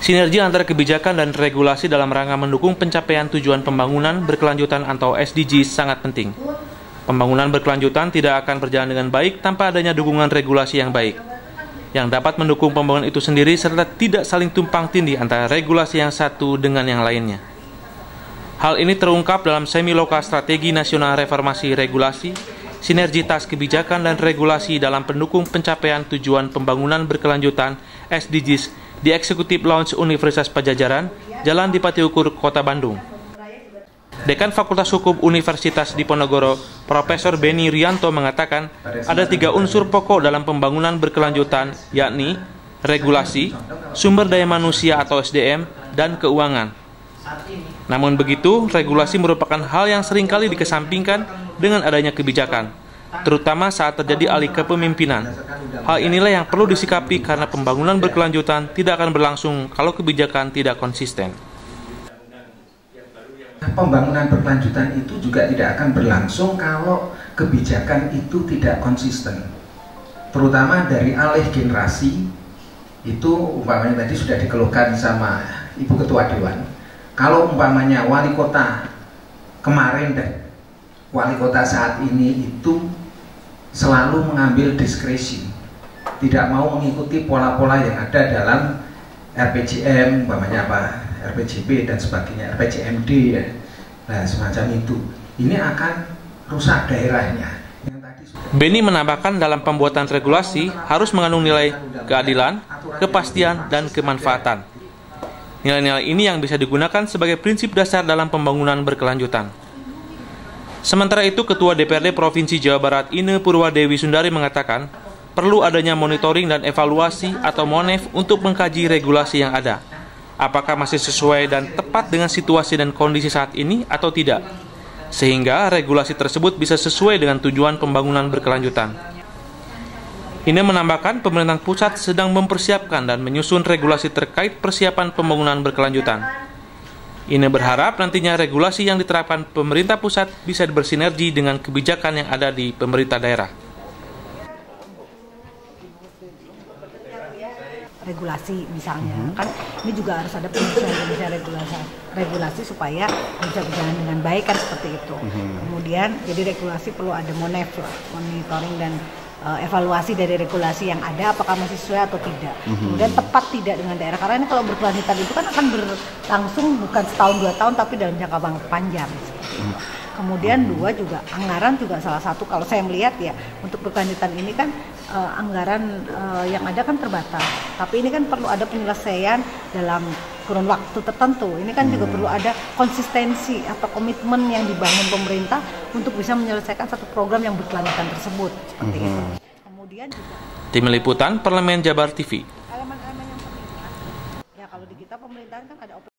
Sinergi antara kebijakan dan regulasi dalam rangka mendukung pencapaian tujuan pembangunan berkelanjutan atau SDGs sangat penting. Pembangunan berkelanjutan tidak akan berjalan dengan baik tanpa adanya dukungan regulasi yang baik, yang dapat mendukung pembangunan itu sendiri serta tidak saling tumpang tindih antara regulasi yang satu dengan yang lainnya. Hal ini terungkap dalam Semiloka Strategi Nasional Reformasi Regulasi, Sinergitas Kebijakan dan Regulasi dalam pendukung pencapaian tujuan pembangunan berkelanjutan SDGs di Eksekutif Lounge Universitas Padjadjaran, Jalan Dipati Ukur, Kota Bandung. Dekan Fakultas Hukum Universitas Diponegoro, Profesor Beni Rianto mengatakan ada 3 unsur pokok dalam pembangunan berkelanjutan, yakni regulasi, sumber daya manusia atau SDM, dan keuangan. Namun begitu, regulasi merupakan hal yang seringkali dikesampingkan dengan adanya kebijakan, terutama saat terjadi alih kepemimpinan. Hal inilah yang perlu disikapi karena pembangunan berkelanjutan tidak akan berlangsung kalau kebijakan tidak konsisten. Pembangunan berkelanjutan itu juga tidak akan berlangsung kalau kebijakan itu tidak konsisten. Terutama dari alih generasi, itu umpamanya tadi sudah dikeluhkan sama Ibu Ketua Dewan. Kalau umpamanya wali kota kemarin dan wali kota saat ini itu selalu mengambil diskresi, tidak mau mengikuti pola-pola yang ada dalam RPJM, umpamanya apa, RPJP dan sebagainya, RPJMD ya. Nah, semacam itu. Ini akan rusak daerahnya. Beni menambahkan dalam pembuatan regulasi harus mengandung nilai keadilan, kepastian, dan kemanfaatan. Nilai-nilai ini yang bisa digunakan sebagai prinsip dasar dalam pembangunan berkelanjutan. Sementara itu, Ketua DPRD Provinsi Jawa Barat Ine Purwadewi Sundari mengatakan perlu adanya monitoring dan evaluasi atau MONEV untuk mengkaji regulasi yang ada. Apakah masih sesuai dan tepat dengan situasi dan kondisi saat ini atau tidak, sehingga regulasi tersebut bisa sesuai dengan tujuan pembangunan berkelanjutan. Ine menambahkan pemerintah pusat sedang mempersiapkan dan menyusun regulasi terkait persiapan pembangunan berkelanjutan. Ine berharap nantinya regulasi yang diterapkan pemerintah pusat bisa bersinergi dengan kebijakan yang ada di pemerintah daerah. Regulasi misalnya, kan ini juga harus ada penyesuaian regulasi supaya bisa berjalan dengan baik kan seperti itu. Kemudian jadi regulasi perlu ada MONEV, monitoring dan evaluasi dari regulasi yang ada apakah masih sesuai atau tidak. Kemudian tepat tidak dengan daerah, karena ini kalau berkelanjutan itu kan akan berlangsung bukan setahun 2 tahun tapi dalam jangka panjang. Kemudian 2 juga anggaran juga salah satu, kalau saya melihat ya untuk berkelanjutan ini kan anggaran yang ada kan terbatas, tapi ini kan perlu ada penyelesaian dalam kurun waktu tertentu. Ini kan juga perlu ada konsistensi atau komitmen yang dibangun pemerintah untuk bisa menyelesaikan satu program yang berkelanjutan tersebut seperti itu. Kemudian juga Tim Liputan Parlemen Jabar TV. elemen-elemen yang penting ya kalau di kita pemerintahan kan ada